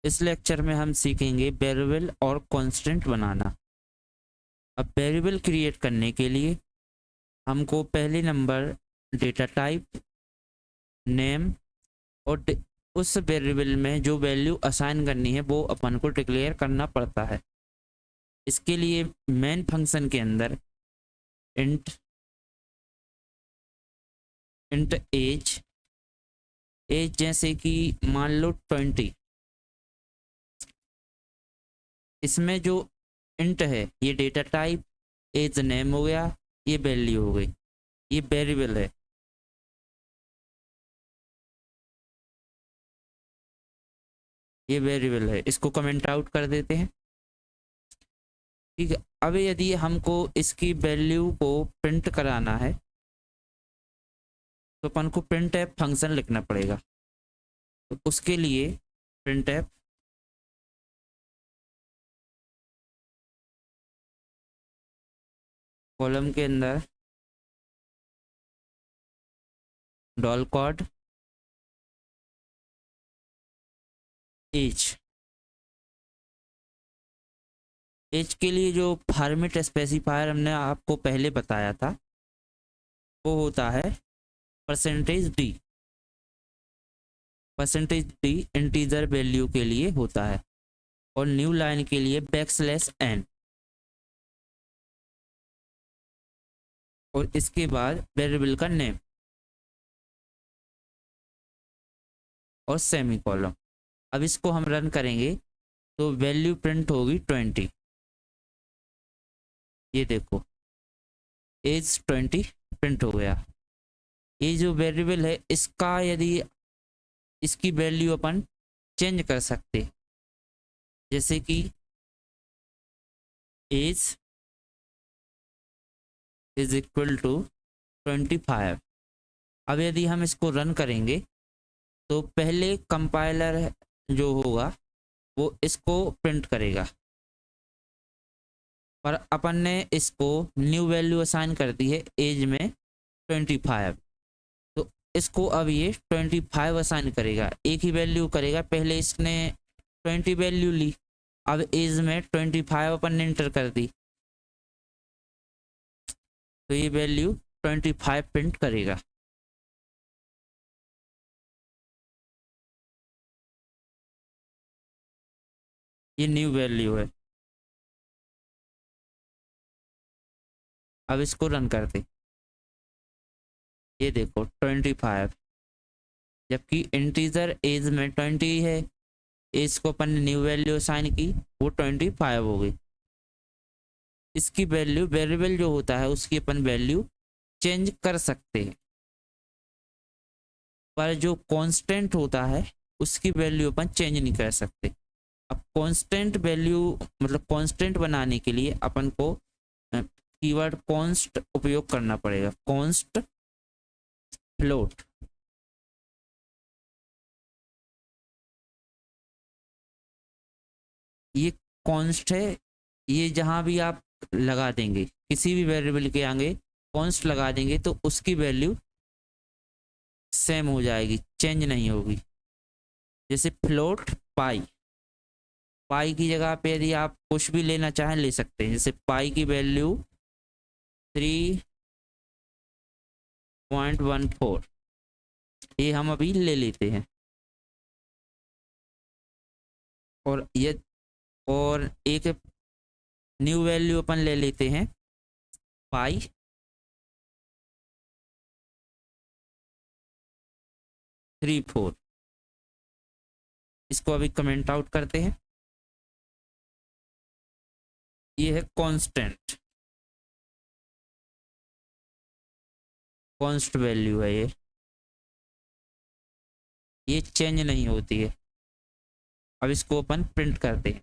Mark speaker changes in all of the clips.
Speaker 1: इस लेक्चर में हम सीखेंगे वेरिएबल और कांस्टेंट बनाना। अब वेरिएबल क्रिएट करने के लिए हमको पहले नंबर डेटा टाइप, नेम और उस वेरिएबल में जो वैल्यू असाइन करनी है वो अपन को डिक्लेयर करना पड़ता है। इसके लिए मेन फंक्शन के अंदर इंट एज जैसे कि मान लो 20, इसमें जो इंट है ये डेटा टाइप, एज नेम हो गया, ये वैल्यू हो गई, ये वेरिएबल है। ये वेरिएबल है, इसको कमेंट आउट कर देते हैं। ठीक है, अब यदि हमको इसकी वैल्यू को प्रिंट कराना है तो अपन को प्रिंट एफ फंक्शन लिखना पड़ेगा। तो उसके लिए प्रिंट एफ कॉलम के अंदर डॉल कोड एज के लिए जो फॉर्मेट स्पेसिफायर हमने आपको पहले बताया था वो होता है %d। %d इंटीजर वैल्यू के लिए होता है और न्यू लाइन के लिए \n। और इसके बाद वेरिएबल का नेम और सेमी कॉलम। अब इसको हम रन करेंगे तो वैल्यू प्रिंट होगी 20। ये देखो एज 20 प्रिंट हो गया। ये जो वेरिएबल है इसका यदि इसकी वैल्यू अपन चेंज कर सकते, जैसे कि एज इज इक्वल टू 25। अब यदि हम इसको रन करेंगे तो पहले कंपाइलर जो होगा वो इसको प्रिंट करेगा, पर अपन ने इसको न्यू वैल्यू असाइन कर दी है एज में 25। तो इसको अब ये 25 असाइन करेगा, एक ही वैल्यू करेगा। पहले इसने 20 वैल्यू ली, अब एज में 25 अपन ने इंटर कर दी तो ये वैल्यू 25 प्रिंट करेगा। ये न्यू वैल्यू है। अब इसको रन करते, ये देखो 25, जबकि इंटीजर एज में 20 है, एज को अपन ने न्यू वैल्यू असाइन की वो 25 हो गई। इसकी वैल्यू वेरिएबल जो होता है उसकी अपन वैल्यू चेंज कर सकते हैं, पर जो कांस्टेंट होता है उसकी वैल्यू अपन चेंज नहीं कर सकते। अब कांस्टेंट वैल्यू मतलब कांस्टेंट बनाने के लिए अपन को कीवर्ड कॉन्स्ट उपयोग करना पड़ेगा। कॉन्स्ट फ्लोट, ये कॉन्स्ट है। ये जहां भी आप लगा देंगे किसी भी वेरिएबल के आगे कॉन्स्ट लगा देंगे तो उसकी वैल्यू सेम हो जाएगी, चेंज नहीं होगी। जैसे फ्लोट पाई, पाई की जगह पे यदि आप कुछ भी लेना चाहें ले सकते हैं। जैसे पाई की वैल्यू 3.14, ये हम अभी ले लेते हैं। और ये और एक न्यू वैल्यू अपन ले लेते हैं पाई 34। इसको अभी कमेंट आउट करते हैं। ये है कांस्टेंट, कॉन्स्ट वैल्यू है ये चेंज नहीं होती है। अब इसको अपन प्रिंट करते हैं।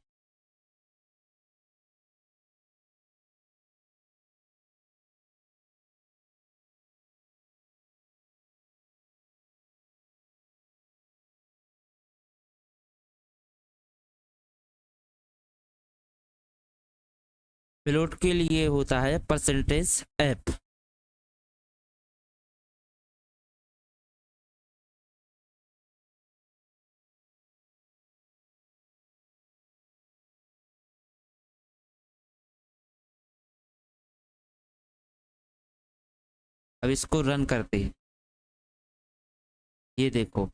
Speaker 1: फ्लोट के लिए होता है %f। अब इसको रन करते हैं, ये देखो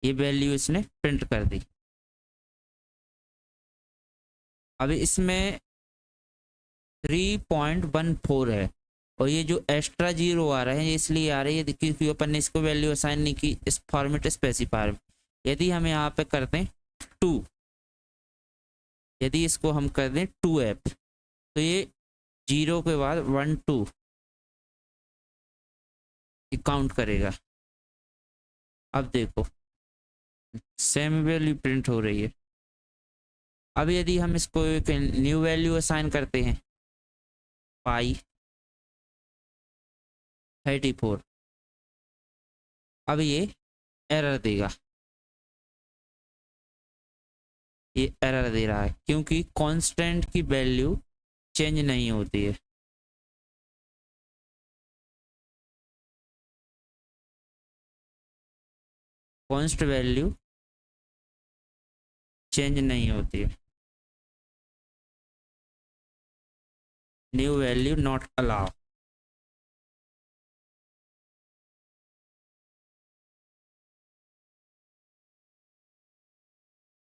Speaker 1: ये वैल्यू इसने प्रिंट कर दी। अब इसमें 3.14 है और ये जो एक्स्ट्रा जीरो आ रहा है ये इसलिए आ रही है क्योंकि अपन ने इसको वैल्यू असाइन नहीं की इस फॉर्मेट स्पेसिफायर। यदि हम यहाँ पे करते हैं 2, यदि इसको हम कर दें 2f तो ये 0 के बाद 1 2 काउंट करेगा। अब देखो सेम वैल्यू प्रिंट हो रही है। अब यदि हम इसको एक न्यू वैल्यू असाइन करते हैं पाई 34, अब ये एरर देगा, ये एरर दे रहा है क्योंकि कांस्टेंट की वैल्यू चेंज नहीं होती है। कांस्ट वैल्यू चेंज नहीं होती है। New value not allow.